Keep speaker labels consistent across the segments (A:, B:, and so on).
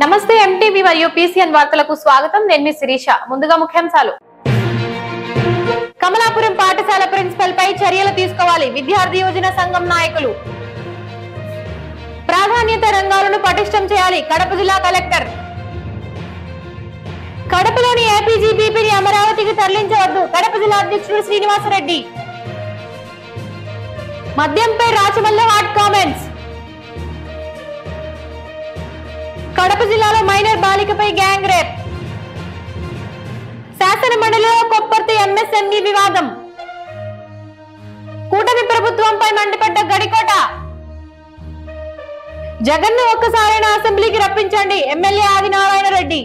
A: నమస్తే ఎంటీవీ మరియు పీసీఎన్ వార్తలకు స్వాగతం. నేను మీ శిరీష. ముందుగా ముఖ్యాంశాలు. కమలాపురం పాఠశాల ప్రిన్సిపల్ పై చర్యలు తీసుకోవాలి విద్యార్థి యోజన సంఘం నాయకులు. ప్రాధాన్యత రంగాలను పటిష్టం చేయాలి కడప జిల్లా కలెక్టర్. కడపలోని ఏపీజీబీపీని అమరావతికి తరలించవద్దు కడప జిల్లా అధ్యక్షుడు శ్రీనివాసరెడ్డి. మద్యంపై రాచమల్ల హాట్ కామెంట్స్. కడప జిల్లాలో మైనర్ బాలికపై గ్యాంగ్ రేప్. శాసన మండలిలో కొప్పర్తి ఎంఎస్ఎంఈ వివాదం. కూటమి ప్రభుత్వంపై మండిపడ్డ గడికోట. జగన్ ను ఒక్కసారైనా అసెంబ్లీకి రప్పించండి ఎమ్మెల్యే ఆదినారాయణ రెడ్డి.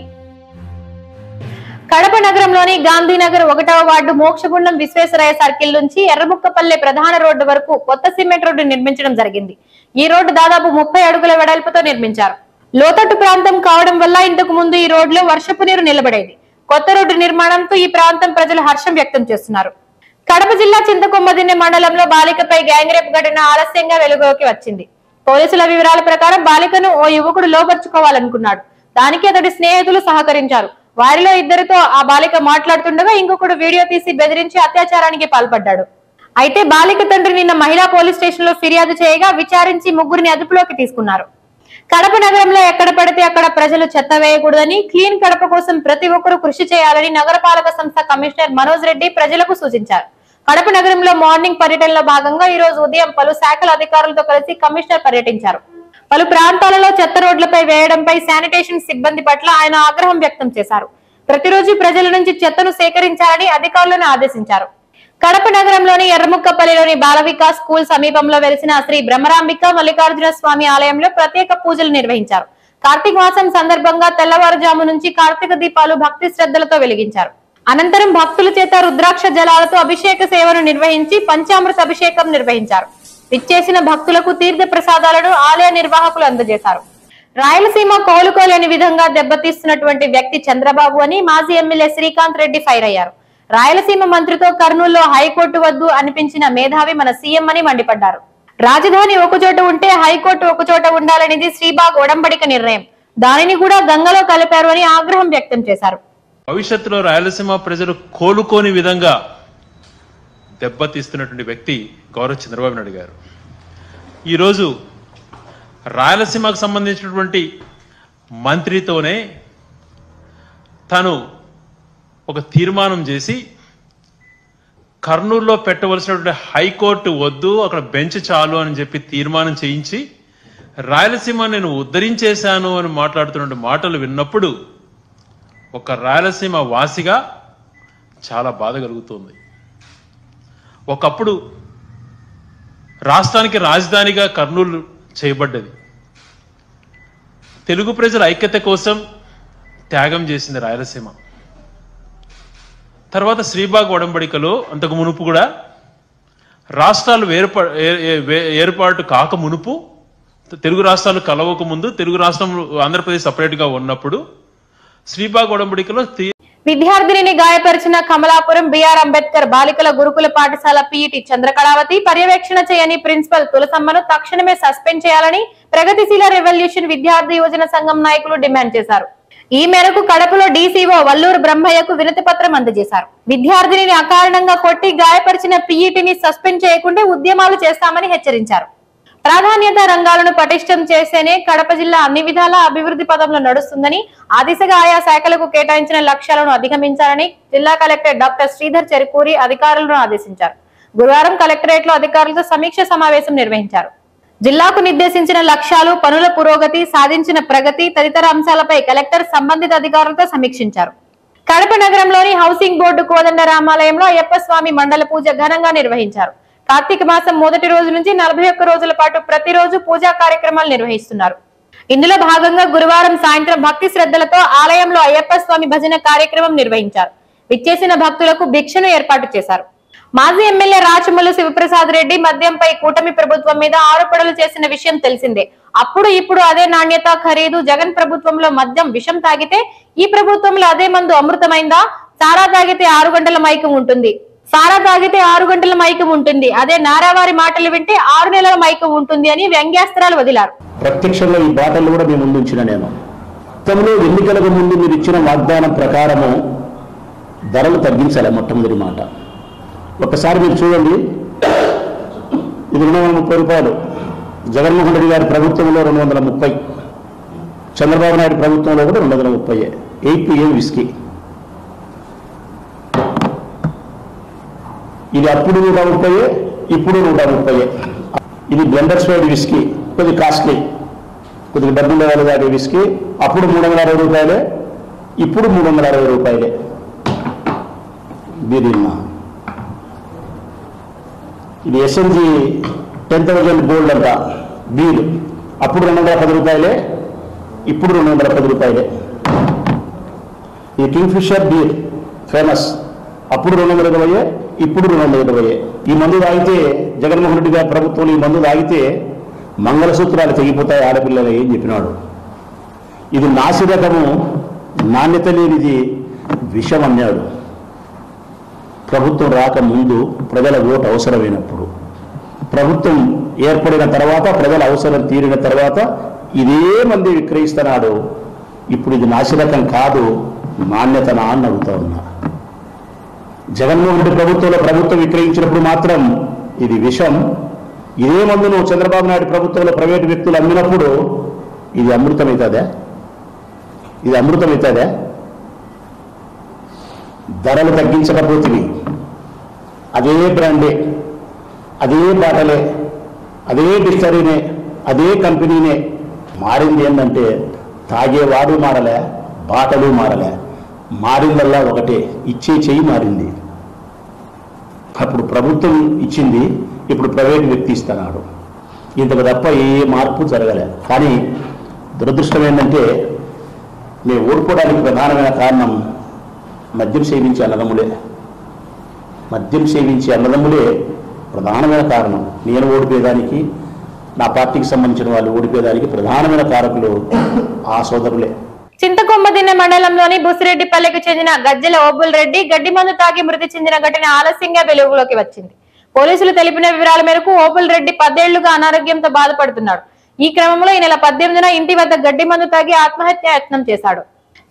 A: కడప నగరంలోని గాంధీనగర్ 1వ వార్డు మోక్షగుండం విశ్వేశ్వరయ్య సర్కిల్ నుంచి ఎర్రముక్కపల్లె ప్రధాన రోడ్డు వరకు కొత్త సిమెంట్ రోడ్డు నిర్మించడం జరిగింది. ఈ రోడ్డు దాదాపు 30 అడుగుల వెడల్పుతో నిర్మించారు. లోతట్టు ప్రాంతం కావడం వల్ల ఇంతకు ముందు ఈ రోడ్లో వర్షపు నీరు నిలబడేది. కొత్త రోడ్డు నిర్మాణంతో ఈ ప్రాంతం ప్రజలు హర్షం వ్యక్తం చేస్తున్నారు. కడప జిల్లా చింతకొమ్మదిన్నె మండలంలో బాలికపై గ్యాంగ్ రేప్ ఘటన ఆలస్యంగా వెలుగులోకి వచ్చింది. పోలీసుల వివరాల ప్రకారం బాలికను ఓ యువకుడు లోపరుచుకోవాలనుకున్నాడు. దానికి అతడి స్నేహితులు సహకరించారు. వారిలో ఇద్దరితో ఆ బాలిక మాట్లాడుతుండగా ఇంకొకడు వీడియో తీసి బెదిరించి అత్యాచారానికి పాల్పడ్డాడు. అయితే బాలిక తండ్రి నిన్న మహిళా పోలీస్ స్టేషన్ లో ఫిర్యాదు చేయగా విచారించి ముగ్గురిని అదుపులోకి తీసుకున్నారు. కడప నగరంలో ఎక్కడ పడితే అక్కడ ప్రజలు చెత్త వేయకూడదని, క్లీన్ కడప కోసం ప్రతి ఒక్కరూ కృషి చేయాలని నగరపాలక సంస్థ కమిషనర్ మనోజ్ రెడ్డి ప్రజలకు సూచించారు. కడప నగరంలో మార్నింగ్ పర్యటనలో భాగంగా ఈ రోజు ఉదయం పలు శాఖల అధికారులతో కలిసి కమిషనర్ పర్యటించారు. పలు ప్రాంతాలలో చెత్త రోడ్లపై వేయడంపై శానిటేషన్ సిబ్బంది పట్ల ఆయన ఆగ్రహం వ్యక్తం చేశారు. ప్రతిరోజు ప్రజల నుంచి చెత్తను సేకరించాలని అధికారులను ఆదేశించారు. కడప నగరంలోని ఎర్రముక్కపల్లిలోని బాల వికాస్ స్కూల్ సమీపంలో వెలిసిన శ్రీ బ్రహ్మరాంబిక మల్లికార్జున స్వామి ఆలయంలో ప్రత్యేక పూజలు నిర్వహించారు. కార్తీక మాసం సందర్భంగా తెల్లవారుజాము నుంచి కార్తీక దీపాలు భక్తి శ్రద్ధలతో వెలిగించారు. అనంతరం భక్తుల చేత రుద్రాక్ష జలాలతో అభిషేక సేవను నిర్వహించి పంచామృత అభిషేకం నిర్వహించారు. విచ్చేసిన భక్తులకు తీర్థ ప్రసాదాలను ఆలయ నిర్వాహకులు అందజేశారు. రాయలసీమ కోలుకోలేని విధంగా దెబ్బతీస్తున్నటువంటి వ్యక్తి చంద్రబాబు అని మాజీ ఎమ్మెల్యే శ్రీకాంత్ రెడ్డి ఫైర్ అయ్యారు. రాయలసీమ మంత్రితో కర్నూలులో హైకోర్టు వద్దు అనిపించిన మేధావి మన సీఎం అని మండిపడ్డారు. రాజధాని ఒకచోట ఉంటే హైకోర్టు ఒకచోట ఉండాలనేది శ్రీబాగ్ ఒడంబడిక నిర్ణయం. దానిని కూడా గంగలో కలిపారు అని ఆగ్రహం వ్యక్తం చేశారు.
B: భవిష్యత్తులో రాయలసీమ ప్రజలు కోలుకోని విధంగా దెబ్బతీస్తున్నటువంటి వ్యక్తి గౌరవ చంద్రబాబు నాయుడు గారు. ఈరోజు రాయలసీమకు సంబంధించినటువంటి మంత్రితోనే తను ఒక తీర్మానం చేసి కర్నూలులో పెట్టవలసినటువంటి హైకోర్టు వద్దు, అక్కడ బెంచ్ చాలు అని చెప్పి తీర్మానం చేయించి రాయలసీమ నేను ఉద్ధరించేశాను అని మాట్లాడుతున్న మాటలు విన్నప్పుడు ఒక రాయలసీమ వాసిగా చాలా బాధ కలుగుతుంది. ఒకప్పుడు రాష్ట్రానికి రాజధానిగా కర్నూలు చేయబడ్డది. తెలుగు ప్రజల ఐక్యత కోసం త్యాగం చేసింది రాయలసీమ. తర్వాత శ్రీబాగ్ ఒడంబడికలో అంతకు మునుపు కూడా రాష్ట్రాలు ఏర్పాటు కాక మునుపు, తెలుగు రాష్ట్రాలు కలవక ముందు, తెలుగు రాష్ట్రం ఆంధ్రప్రదేశ్ సపరేట్గా ఉన్నప్పుడు శ్రీబాగ్ ఒడంబడికలో
A: విద్యార్థిని గాయపరిచిన కమలాపురం బిఆర్ అంబేద్కర్ బాలికల గురుకుల పాఠశాల పీఈటీ చంద్రకళావతి పర్యవేక్షణ చేయని ప్రిన్సిపల్ తులసమ్మను తక్షణమే సస్పెండ్ చేయాలని ప్రగతిశీల రెవల్యూషన్ విద్యార్థి యువజన సంఘం నాయకులు డిమాండ్ చేశారు. ఈ మేరకు కడపలో డీసీఓ వల్లూరు బ్రహ్మయ్యకు వినతి పత్రం అందజేశారు. విద్యార్థిని అకారణంగా కొట్టి గాయపరిచిన పీఈటీని సస్పెండ్ చేయకుంటే ఉద్యమాలు చేస్తామని హెచ్చరించారు. ప్రాధాన్యత రంగాలను పటిష్టం చేస్తేనే కడప జిల్లా అన్ని విధాల అభివృద్ధి పదంలో నడుస్తుందని, ఆ దిశగా ఆయా శాఖలకు కేటాయించిన లక్ష్యాలను అధిగమించాలని జిల్లా కలెక్టర్ డాక్టర్ శ్రీధర్ చెరుకూరి అధికారులను ఆదేశించారు. గురువారం కలెక్టరేట్ లో అధికారులతో సమీక్ష సమావేశం నిర్వహించారు. జిల్లాకు నిర్దేశించిన లక్ష్యాలు, పనుల పురోగతి, సాధించిన ప్రగతి తదితర అంశాలపై కలెక్టర్ సంబంధిత అధికారులతో సమీక్షించారు. కడప నగరంలోని హౌసింగ్ బోర్డు కోదండ రామాలయంలో అయ్యప్ప స్వామి మండల పూజ ఘనంగా నిర్వహించారు. కార్తీక మాసం మొదటి రోజు నుంచి 41 రోజుల పాటు ప్రతిరోజు పూజా కార్యక్రమాలు నిర్వహిస్తున్నారు. ఇందులో భాగంగా గురువారం సాయంత్రం భక్తి శ్రద్ధలతో ఆలయంలో అయ్యప్ప స్వామి భజన కార్యక్రమం నిర్వహించారు. విచ్చేసిన భక్తులకు భిక్షను ఏర్పాటు చేశారు. మాజీ ఎమ్మెల్యే రాచమల్లు శివప్రసాద్ రెడ్డి మద్యంపై కూటమి ప్రభుత్వం మీద ఆరోపణలు చేసిన విషయం తెలిసిందే. అప్పుడు ఇప్పుడు అదే నాణ్యత, ఖరీదు జగన్ ప్రభుత్వంలో మద్యం విషం తాగితే ఈ ప్రభుత్వంలో అదే మందు అమృతమైందా? సారా తాగితే 6 గంటల మైకం ఉంటుంది. సారా తాగితే 6 గంటల మైకం ఉంటుంది. అదే నారావారి మాటలు వింటే 6 నెలల మైకం ఉంటుంది అని వ్యంగ్యాస్త్రాలు వదిలారు.
C: ప్రత్యక్షంగా ఈ బాటలు కూడా మేము ముందుంచిన నేను గతంలో ఎన్నికలకు ముందు మీరు ఇచ్చిన వాగ్దానం ప్రకారము ధరలు తగ్గించాలి. మొట్టమొదటి మాట ఒకసారి మీరు చూడండి. ఇది 230 రూపాయలు. జగన్మోహన్ రెడ్డి గారి ప్రభుత్వంలో 230, చంద్రబాబు నాయుడు ప్రభుత్వంలో కూడా 230. 8PM whisky. ఇది అప్పుడు 130, ఇప్పుడు 130. ఇది బ్లెండర్స్ వైడ్ విస్కీ, కొద్ది కాస్ట్లీ, కొద్దిగా డబ్బులు లేవాలి దాటి విస్కీ. అప్పుడు 360 రూపాయలే, ఇప్పుడు 360 రూపాయలే. బీరిన్నా ఇది ఎస్ఎన్జి 10,000 గోల్డ్ అంట బీరు. అప్పుడు 210 రూపాయలే, ఇప్పుడు 210 రూపాయలే. ఈ కింగ్ ఫిషర్ బీర్ ఫేమస్. అప్పుడు 220, ఇప్పుడు 220. ఈ మందు తాగితే, జగన్మోహన్ రెడ్డి గారి ప్రభుత్వంలో ఈ మందు తాగితే మంగళసూత్రాలు తెగిపోతాయి ఆడపిల్లలు ఏం చెప్పినాడు. ఇది నాసిరకము, నాణ్యత లేనిది, విషం అన్నాడు. ప్రభుత్వం రాకముందు ప్రజల ఓటు అవసరమైనప్పుడు, ప్రభుత్వం ఏర్పడిన తర్వాత, ప్రజల అవసరం తీరిన తర్వాత ఇదే మంది విక్రయిస్తున్నాడు. ఇప్పుడు ఇది నాసిరకం కాదు, నాణ్యతనా అని అడుగుతా ఉన్నా. జగన్మోహన్ రెడ్డి ప్రభుత్వంలో ప్రభుత్వం విక్రయించినప్పుడు మాత్రం ఇది విషం. ఇదే మందును చంద్రబాబు నాయుడు ప్రభుత్వంలో ప్రైవేటు వ్యక్తులు అమ్మినప్పుడు ఇది అమృతమవుతుందా? ఇది అమృతమవుతుందా? ధరలు తగ్గించకపోతే అదే బ్రాండే, అదే బాటలే, అదే డిస్టరీనే, అదే కంపెనీనే. మారింది ఏంటంటే తాగేవాడు మారలే, బాటలు మారలే. మారిందల్లా ఒకటే, ఇచ్చే చెయ్యి మారింది. అప్పుడు ప్రభుత్వం ఇచ్చింది, ఇప్పుడు ప్రైవేట్ వ్యక్తి ఇస్తున్నాడు. ఇంతకు తప్ప ఏ మార్పు జరగలే. కానీ దురదృష్టం ఏంటంటే మేము ఓడిపోవడానికి ప్రధానమైన కారణం మద్యం సేవించే అన్నదమ్ములే. మద్యం సేవించే అన్నదమ్ములే ప్రధానమైన కారణం. నేను ఓడిపోయేదానికి, నా పార్టీకి సంబంధించిన వాళ్ళు ఓడిపోయేదానికి ప్రధానమైన కారకులు ఆ సోదరులే.
A: చింతకొమ్మదిన్న మండలంలోని బుసిరెడ్డిపల్లెకు చెందిన గజ్జెల ఓబుల్ రెడ్డి గడ్డి మందు తాగి మృతి చెందిన ఘటన ఆలస్యంగా వెలుగులోకి వచ్చింది. పోలీసులు తెలిపిన వివరాల మేరకు ఓబుల్ రెడ్డి 10 ఏళ్లుగా అనారోగ్యంతో బాధపడుతున్నాడు. ఈ క్రమంలో ఈ నెల 18న ఇంటి వద్ద గడ్డి మందు తాగి ఆత్మహత్య యత్నం చేశాడు.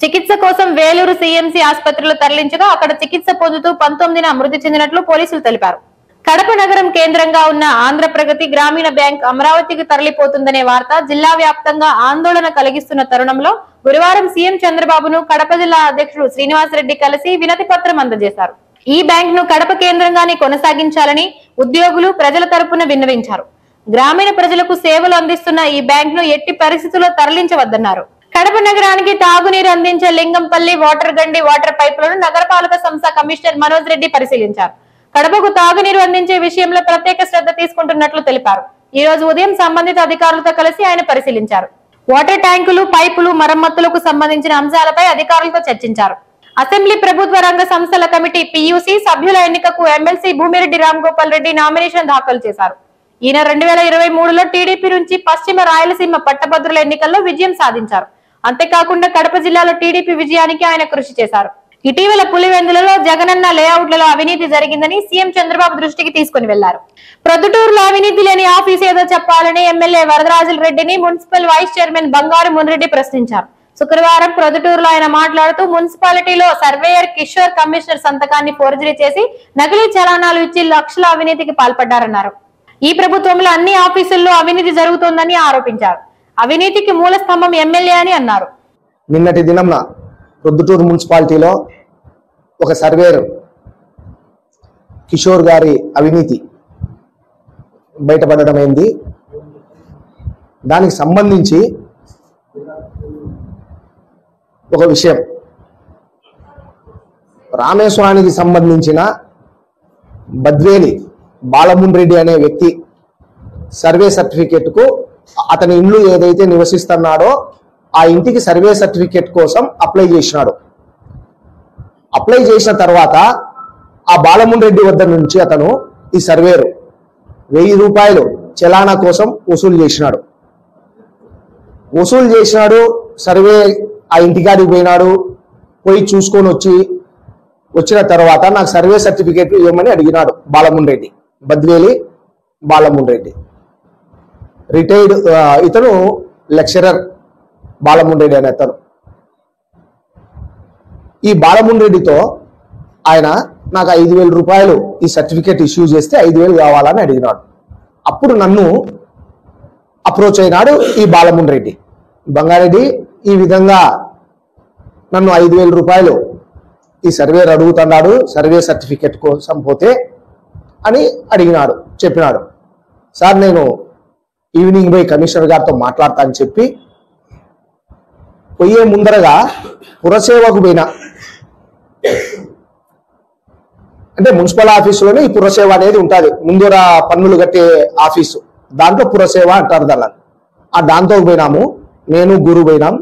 A: చికిత్స కోసం వేలూరు సిఎంసి ఆసుపత్రిలో తరలించగా అక్కడ చికిత్స పొందుతూ 19న మృతి చెందినట్లు పోలీసులు తెలిపారు. కడప నగరం కేంద్రంగా ఉన్న ఆంధ్రప్రగతి గ్రామీణ బ్యాంక్ అమరావతికి తరలిపోతుందనే వార్త జిల్లా వ్యాప్తంగా ఆందోళన కలిగిస్తున్న తరుణంలో గురువారం సీఎం చంద్రబాబును కడప జిల్లా అధ్యక్షుడు శ్రీనివాసరెడ్డి కలిసి వినతి పత్రం అందజేశారు. ఈ బ్యాంక్ ను కడప కేంద్రంగానే కొనసాగించాలని ఉద్యోగులు ప్రజల తరపున విన్నవించారు. గ్రామీణ ప్రజలకు సేవలు అందిస్తున్న ఈ బ్యాంక్ ను ఎట్టి పరిస్థితుల్లో తరలించవద్దన్నారు. కడప నగరానికి తాగునీరు అందించే లింగంపల్లి వాటర్ గండి వాటర్ పైపులను నగరపాలక సంస్థ కమిషనర్ మనోజ్ రెడ్డి పరిశీలించారు. కడపకు తాగునీరు అందించే విషయంలో ప్రత్యేక శ్రద్ధ తీసుకుంటున్నట్లు తెలిపారు. ఈ రోజు ఉదయం సంబంధిత అధికారులతో కలిసి ఆయన పరిశీలించారు. వాటర్ ట్యాంకులు, పైపులు మరమ్మతులకు సంబంధించిన అంశాలపై అధికారులతో చర్చించారు. అసెంబ్లీ ప్రభుత్వ రంగ సంస్థల కమిటీ పియూసీ సభ్యుల ఎన్నికకు ఎమ్మెల్సీ భూమిరెడ్డి రాంగోపాల్ రెడ్డి నామినేషన్ దాఖలు చేశారు. ఈయన 2023లో టీడీపీ నుంచి పశ్చిమ రాయలసీమ పట్టభద్రుల ఎన్నికల్లో విజయం సాధించారు. అంతేకాకుండా కడప జిల్లాలో టీడీపీ విజయానికి ఆయన కృషి చేశారు. ఇటీవల పులివెందులలో జగనన్న లేఅవుట్లలో అవినీతి జరిగిందని సీఎం చంద్రబాబు దృష్టికి తీసుకుని వెళ్లారు. ప్రొద్దుటూరులో అవినీతి లేని ఆఫీస్ ఏదో చెప్పాలని ఎమ్మెల్యే వరదరాజుల రెడ్డిని మున్సిపల్ వైస్ చైర్మన్ బంగారు మున్రెడ్డి ప్రశ్నించారు. శుక్రవారం ప్రొద్దుటూరులో ఆయన మాట్లాడుతూ మున్సిపాలిటీలో సర్వేయర్ కిషోర్ కమిషనర్ సంతకాన్ని ఫోర్జరీ చేసి నకిలీ చలానాలు ఇచ్చి లక్షల అవినీతికి పాల్పడ్డారన్నారు. ఈ ప్రభుత్వంలో అన్ని ఆఫీసుల్లో అవినీతి జరుగుతోందని ఆరోపించారు. అవినీతికి మూల స్తంభం ఎమ్మెల్యే అని అన్నారు.
D: నిన్నటి దినంన ప్రొద్దుటూరు మున్సిపాలిటీలో ఒక సర్వేయర్ కిషోర్ గారి అవినీతి బయటపడటమైంది. దానికి సంబంధించి ఒక విషయం, రామేశ్వరానికి సంబంధించిన బద్వేలి బాలమున్ రెడ్డి అనే వ్యక్తి సర్వే సర్టిఫికేట్కు అతని ఇల్లు ఏదైతే నివసిస్తున్నాడో ఆ ఇంటికి సర్వే సర్టిఫికేట్ కోసం అప్లై చేసినాడు. అప్లై చేసిన తర్వాత ఆ బాలమున్ రెడ్డి వద్ద నుంచి అతను ఈ సర్వేరు 1000 రూపాయలు చలానా కోసం వసూలు చేసినాడు. సర్వే ఆ ఇంటికాడికి పోయినాడు. పోయి చూసుకొని వచ్చిన తర్వాత నాకు సర్వే సర్టిఫికేట్ ఇవ్వమని అడిగినాడు బాలమున్ రెడ్డి, బద్వేలి బాలమున్ రెడ్డి. రిటైర్డ్ ఇతను లెక్చరర్ బాలమున్ రెడ్డి అనే అతను. ఈ బాలమున్ రెడ్డితో ఆయన నాకు 5,000 రూపాయలు ఈ సర్టిఫికేట్ ఇష్యూ చేస్తే 5,000 కావాలని అడిగినాడు. అప్పుడు నన్ను అప్రోచ్ అయినాడు ఈ బాలమున్ రెడ్డి. బంగారెడ్డి ఈ విధంగా నన్ను 5,000 రూపాయలు ఈ సర్వేర్ అడుగుతున్నాడు సర్వే సర్టిఫికేట్ కోసం పోతే అని అడిగినాడు. చెప్పినాడు, సార్ నేను ఈవినింగ్ పోయి కమిషనర్ గారితో మాట్లాడతా అని చెప్పి పోయే ముందరగా పురసేవకు పోయినా. అంటే మున్సిపల్ ఆఫీసులోనే ఈ పురసేవ అనేది ఉంటుంది, ముందర పన్నులు కట్టే ఆఫీసు, దాంట్లో పురసేవ అంటారు దాన్ని. ఆ దాంతో పోయినాము, నేను గురు పోయినాం,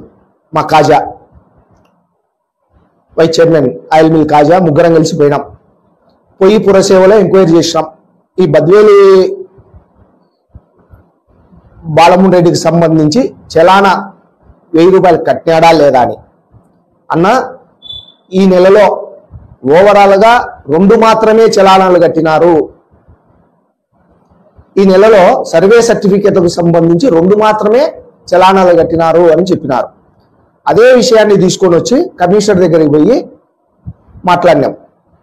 D: మా కాజా వైస్ చైర్మన్ ఆయిల్ మిల్ కాజా ముగ్గురం కలిసి పోయినాం. పోయి పురసేవలో ఎంక్వైరీ చేసినాం. ఈ బద్వేలి బాలమున్ రెడ్డికి సంబంధించి చలానా 1,000 రూపాయలు కట్టినాడా లేదా అని. అన్న ఈ నెలలో ఓవరాల్గా 2 మాత్రమే చలానాలు కట్టినారు, ఈ నెలలో సర్వే సర్టిఫికేట్కు సంబంధించి 2 మాత్రమే చలానాలు కట్టినారు అని చెప్పినారు. అదే విషయాన్ని తీసుకొని వచ్చి కమిషనర్ దగ్గరికి పోయి మాట్లాడినాం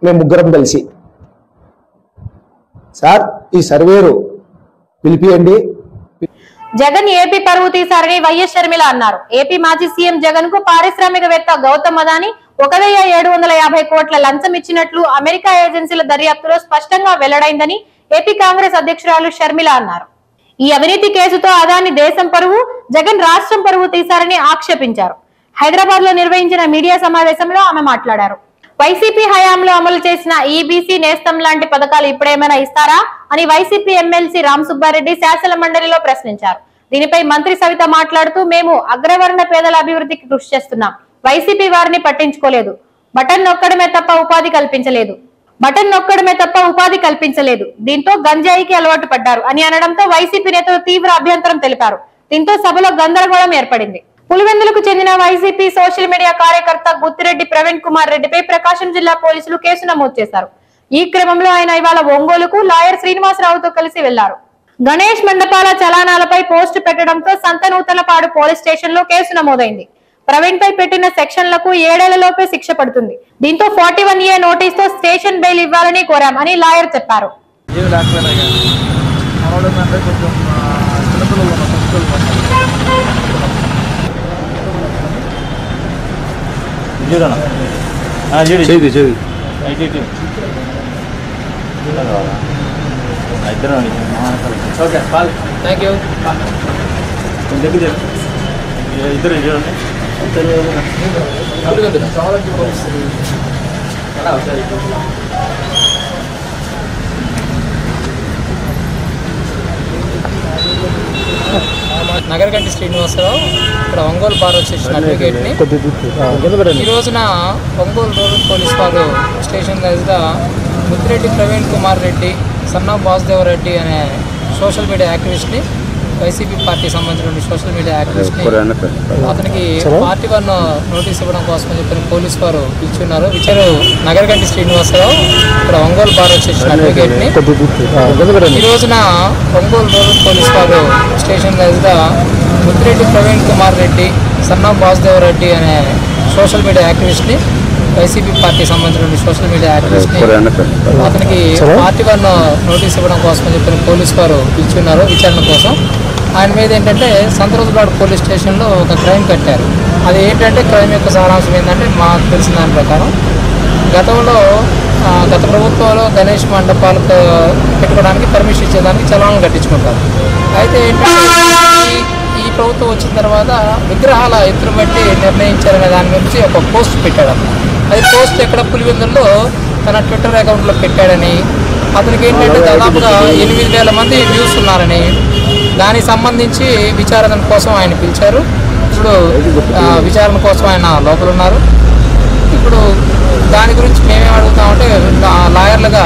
D: మేము ముగ్గురం కలిసి. సార్ ఈ సర్వేరు పిలిపియండి.
A: జగన్ ఏపీ పరువు తీశారని వైఎస్ షర్మిల అన్నారు. ఏపీ మాజీ సీఎం జగన్ కు పారిశ్రామికవేత్త గౌతమ్ అదాని 1,750 కోట్ల లంచం ఇచ్చినట్లు అమెరికా ఏజెన్సీల దర్యాప్తులో స్పష్టంగా వెల్లడైందని ఏపీ కాంగ్రెస్ అధ్యక్షురాలు షర్మిల అన్నారు. ఈ అవినీతి కేసుతో అదాని దేశం పరువు, జగన్ రాష్ట్రం పరువు తీశారని ఆక్షేపించారు. హైదరాబాద్ లో నిర్వహించిన మీడియా సమావేశంలో ఆమె మాట్లాడారు. వైసీపీ హయాంలో అమలు చేసిన ఈబీసీ నేస్తం లాంటి పథకాలు ఇప్పుడేమైనా ఇస్తారా అని వైసీపీ ఎమ్మెల్సీ రామ్ సుబ్బారెడ్డి శాసన మండలిలో ప్రశ్నించారు. దీనిపై మంత్రి సవిత మాట్లాడుతూ మేము అగ్రవర్ణ పేదల అభివృద్ధికి కృషి చేస్తున్నాం, వైసీపీ వారిని పట్టించుకోలేదు, బటన్ నొక్కడమే తప్ప ఉపాధి కల్పించలేదు, దీంతో గంజాయికి అలవాటు పడ్డారు అని అనడంతో వైసీపీ నేతలు తీవ్ర అభ్యంతరం తెలిపారు. దీంతో సభలో గందరగోళం ఏర్పడింది. పులివెందులకు చెందిన వైసీపీ సోషల్ మీడియా కార్యకర్త గుత్తిరెడ్డి ప్రవీణ్ కుమార్ రెడ్డిపై ప్రకాశం జిల్లా పోలీసులు కేసు నమోదు చేశారు. ఈ క్రమంలో ఆయన ఇవాళ ఒంగోలుకు లాయర్ శ్రీనివాసరావుతో కలిసి వెళ్లారు. గణేష్ మండపాల చలానాలపై పోస్టు పెట్టడంతో సంతనూతలపాడు పోలీస్ స్టేషన్ లో కేసు నమోదైంది. ప్రవీణ్ పై పెట్టిన సెక్షన్లకు 7 ఏళ్లలోపే శిక్ష పడుతుంది. దీంతో 41A నోటీస్ తో స్టేషన్ బెయిల్ ఇవ్వాలని కోరామని లాయర్ చెప్పారు.
E: నగరగంటి శ్రీనివాసరావు ఇక్కడ ఒంగోలు బార్ వచ్చేసిన అడ్వకేట్ని. ఈ రోజున ఒంగోలు రూరల్ పోలీస్ వారు స్టేషన్ దగ్గర ముద్దిరెడ్డి ప్రవీణ్ కుమార్ రెడ్డి, సన్నా వాసుదేవరెడ్డి అనే సోషల్ మీడియా యాక్టివిస్ట్ని, వైసీపీ పార్టీ సంబంధించిన సోషల్ మీడియా యాక్టివిస్ట్ని, అతనికి పార్టీ 1 నోటీస్ ఇవ్వడం కోసం చెప్పిన పోలీసు వారు పిలుచున్నారు. విచారు నగరగంటి శ్రీనివాసరావు ఇక్కడ ఒంగోలు బార్ వచ్చేసిన అడ్వకేట్ని. ఈ రోజున ఒంగోలు రూరల్ పోలీస్ వారు స్టేషన్ దగ్గర ముద్దిరెడ్డి ప్రవీణ్ కుమార్ రెడ్డి, సన్నా వాసుదేవరెడ్డి అనే సోషల్ మీడియా యాక్టివిస్ట్ని, వైసీపీ పార్టీ సంబంధించిన సోషల్ మీడియా యాక్టివిస్ట్ని, అతనికి పార్టీ 1 నోటీస్ ఇవ్వడం కోసం చెప్పిన పోలీసు వారు పిలుచున్నారు విచారణ కోసం. ఆయన మీద ఏంటంటే సంతరోజులాడు పోలీస్ స్టేషన్లో ఒక క్రైమ్ కట్టారు. అది ఏంటంటే క్రైమ్ యొక్క సారాంశం ఏంటంటే మాకు తెలిసిన దాని ప్రకారం గత ప్రభుత్వంలో గణేష్ మండపాలు పెట్టుకోవడానికి పర్మిషన్ ఇచ్చేదానికి చలానాలు కట్టించుకుంటారు. అయితే ఏంటంటే ఈ ప్రభుత్వం వచ్చిన తర్వాత విగ్రహాల ఎత్తును బట్టి నిర్ణయించారనే దాని గురించి ఒక పోస్ట్ పెట్టాడు. అది పోస్ట్ ఎక్కడ పులివెందుల్లో తన ట్విట్టర్ అకౌంట్లో పెట్టాడని, అతనికి ఏంటంటే దాదాపుగా 8,000 మంది వ్యూస్ ఉన్నారని, దానికి సంబంధించి విచారణ కోసం ఆయన పిలిచారు. ఇప్పుడు విచారణ కోసం ఆయన లోపల ఉన్నారు. ఇప్పుడు దాని గురించి మేమేం అడుగుతామంటే లాయర్లుగా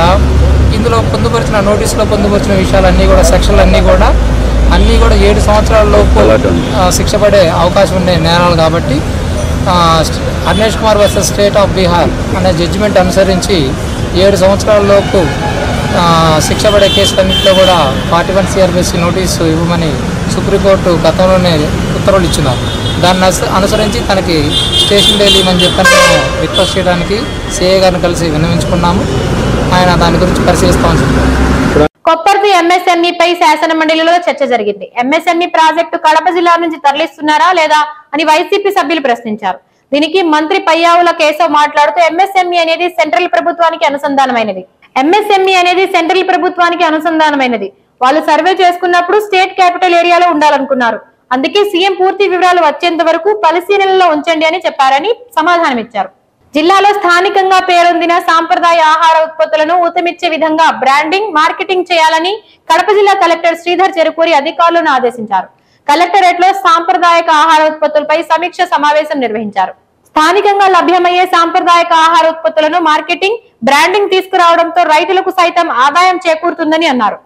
E: ఇందులో పొందుపరిచిన నోటీసులో పొందుపరిచిన విషయాలన్నీ కూడా సెక్షన్లు అన్నీ కూడా 7 సంవత్సరాల లోపు శిక్ష పడే అవకాశం ఉండే నేరాలు కాబట్టి Arnesh Kumar versus state of Bihar అనే జడ్జిమెంట్ అనుసరించి 7 సంవత్సరాల లోపు శిక్ష పడే కేసులన్నింటిలో కూడా 41 CRPC నోటీసు ఇవ్వమని సుప్రీంకోర్టు గతంలోనే ఉత్తర్వులు ఇచ్చినారు. దాన్ని అనుసరించి తనకి స్టేషన్ వెళ్ళమని చెప్పని మేము రిక్వెస్ట్ చేయడానికి సిఐ గారిని కలిసి విన్నవించుకున్నాము. ఆయన దాని గురించి పరిశీలిస్తామని చెప్పారు.
A: కొప్పర్తి ఎంఎస్ఎంఈపై శాసన మండలిలో చర్చ జరిగింది. ఎంఎస్ఎంఈ ప్రాజెక్టు కడప జిల్లా నుంచి తరలిస్తున్నారా లేదా అని వైసీపీ సభ్యులు ప్రశ్నించారు. దీనికి మంత్రి పయ్యావుల కేశవ్ మాట్లాడుతూ ఎంఎస్ఎంఈ అనేది సెంట్రల్ ప్రభుత్వానికి అనుసంధానమైనది. వాళ్ళు సర్వే చేసుకున్నప్పుడు స్టేట్ క్యాపిటల్ ఏరియాలో ఉండాలనుకున్నారు. అందుకే సీఎం పూర్తి వివరాలు వచ్చేంత వరకు పరిశీలనలో ఉంచండి అని చెప్పారని సమాధానమిచ్చారు. జిల్లాలో స్థానికంగా పేరొందిన సాంప్రదాయ ఆహార ఉత్పత్తులను ఊతమిచ్చే విధంగా బ్రాండింగ్, మార్కెటింగ్ చేయాలని కడప జిల్లా కలెక్టర్ శ్రీధర్ చెరుకూరి అధికారులను ఆదేశించారు. కలెక్టరేట్ లో సాంప్రదాయక ఆహార ఉత్పత్తులపై సమీక్ష సమావేశం నిర్వహించారు. స్థానికంగా లభ్యమయ్యే సాంప్రదాయక ఆహార ఉత్పత్తులను మార్కెటింగ్, బ్రాండింగ్ తీసుకురావడంతో రైతులకు సైతం ఆదాయం చేకూరుతుందని అన్నారు.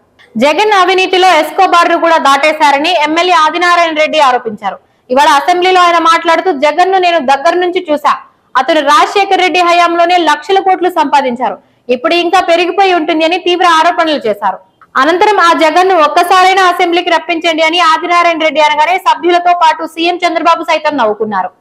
A: జగన్ అవినీతిలో ఎస్కోబార్ ను కూడా దాటేశారని ఎమ్మెల్యే ఆదినారాయణ రెడ్డి ఆరోపించారు. ఇవాళ అసెంబ్లీలో ఆయన మాట్లాడుతూ జగన్ ను నేను దగ్గర నుంచి చూసా. అతను రాజశేఖర రెడ్డి హయాంలోనే లక్షల కోట్లు సంపాదించారు. ఇప్పుడు ఇంకా పెరిగిపోయి ఉంటుంది అని తీవ్ర ఆరోపణలు చేశారు. అనంతరం ఆ జగన్ ను ఒక్కసారైనా అసెంబ్లీకి రప్పించండి అని ఆదినారాయణ రెడ్డి అనగానే సభ్యులతో పాటు సీఎం చంద్రబాబు సైతం నవ్వుకున్నారు.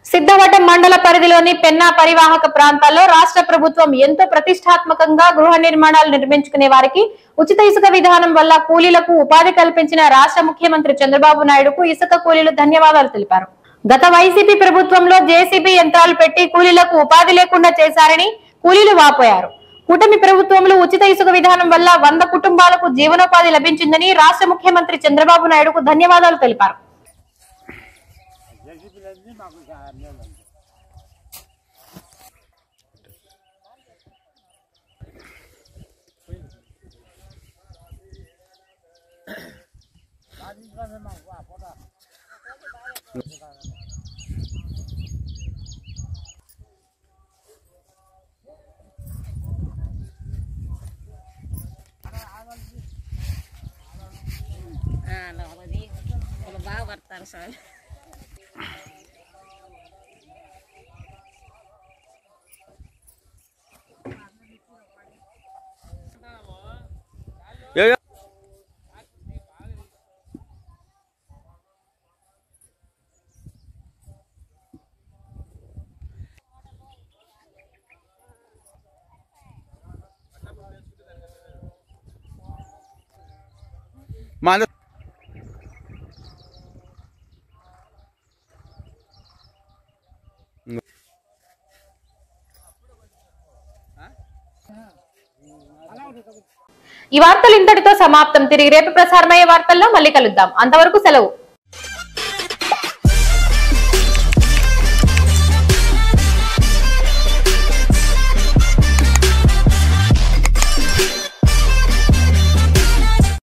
A: సిద్ధవటం మండల పరిధిలోని పెన్నా పరివాహక ప్రాంతాల్లో రాష్ట్ర ప్రభుత్వం ఎంతో ప్రతిష్టాత్మకంగా గృహ నిర్మాణాలు నిర్మించుకునే వారికి ఉచిత ఇసుక విధానం వల్ల కూలీలకు ఉపాధి కల్పించిన రాష్ట్ర ముఖ్యమంత్రి చంద్రబాబు నాయుడుకు ఇసుక కూలీలు ధన్యవాదాలు తెలిపారు. గత వైసీపీ ప్రభుత్వంలో జేసీబీ యంత్రాలు పెట్టి కూలీలకు ఉపాధి లేకుండా చేశారని కూలీలు వాపోయారు. కూటమి ప్రభుత్వంలో ఉచిత ఇసుక విధానం వల్ల 100 కుటుంబాలకు జీవనోపాధి లభించిందని రాష్ట్ర ముఖ్యమంత్రి చంద్రబాబు నాయుడుకు ధన్యవాదాలు తెలిపారు.
F: బాగా పడతారు సార్.
A: ఈ వార్తలు ఇంతటితో సమాప్తం. తిరిగి రేపు ప్రసారమయ్యే వార్తల్లో మళ్ళీ కలుద్దాం. అంతవరకు సెలవు.